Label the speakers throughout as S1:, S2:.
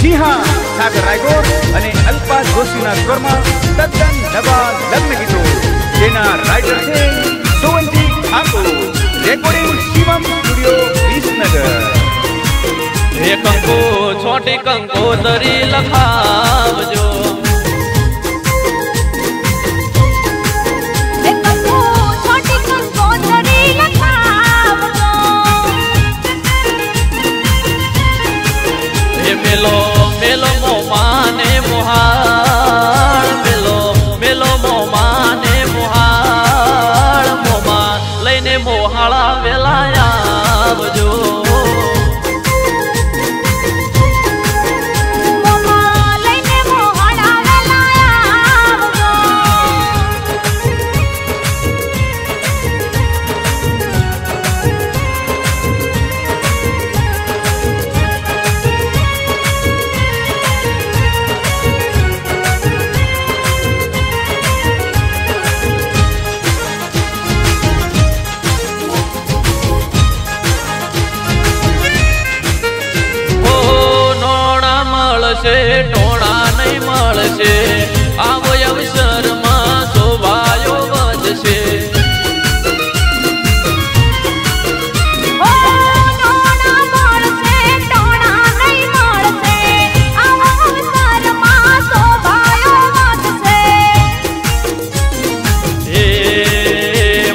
S1: जी हाँ, सागर रायगोर અને અલ્પા જોશીના સ્વરમાં તદ્દન નવા લગ્ન ગીતો જેના રાઇટર છે સોવંતી ઠાકોર. Recording Shivam studio Visnagar.
S2: હે કંકો છોટી કંકોતરી લખાવજો. મેલો મેલો મો માને મોહાળ, મેલો મેલો મો માને મોહાળ, મોમાં લઈને મોહાળા વેલા આવજો. ટોણા નહીં મળશે, આવો અવસરમાં શોભાયો વધશે.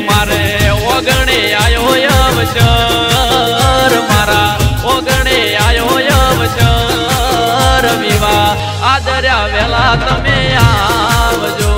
S2: મારે ઓગણે આયો અવસર, મારા ઓગણે આયો અવસર, વિવાહ આદર્યા વેલા તમે આવજો.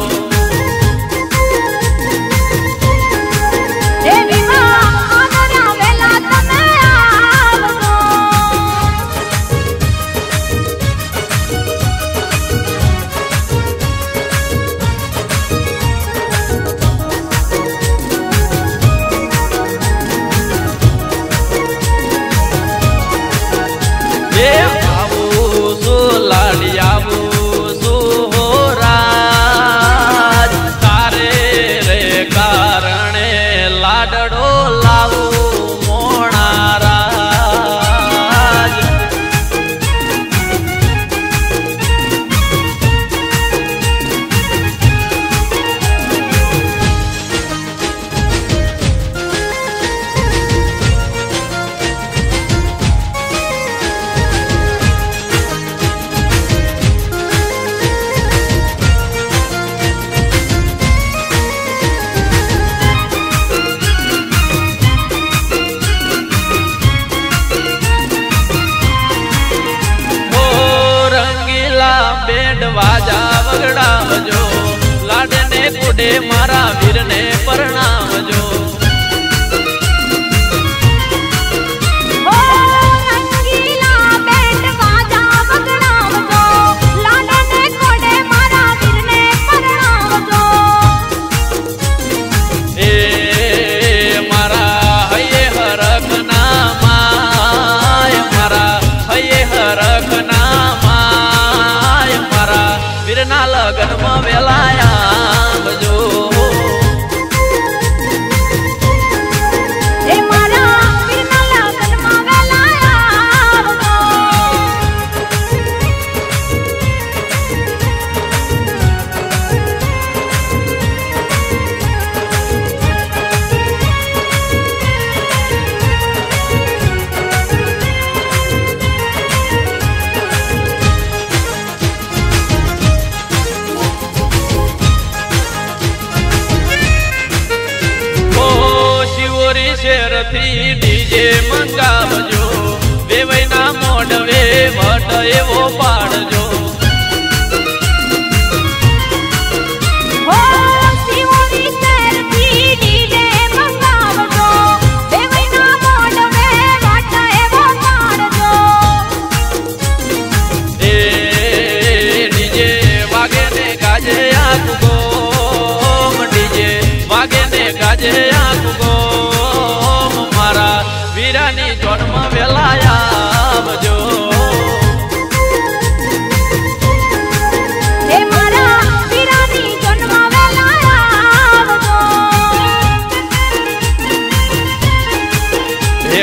S2: બેન્ડ વાજા વગડાવજો, લાડને કુડે મારા વીરને પરણાવજો. ના લગનમાં વેલાયા આવજો. એ મારા વીરના લગનમાં વેલાયા આવજો. શેરથી ડીજે મંગાવજો, વેવઈના મોઢવે વટ એવો પાડજો. ડીજે વાગે ને ગાજે આખું ગોમ, ડીજે વાગે ને ગાજે આખું ગોમ, મારા વીરાની જોડમાં વેલાયા આવજો.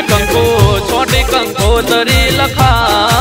S2: કંકો છોટી કંકોતરી લખા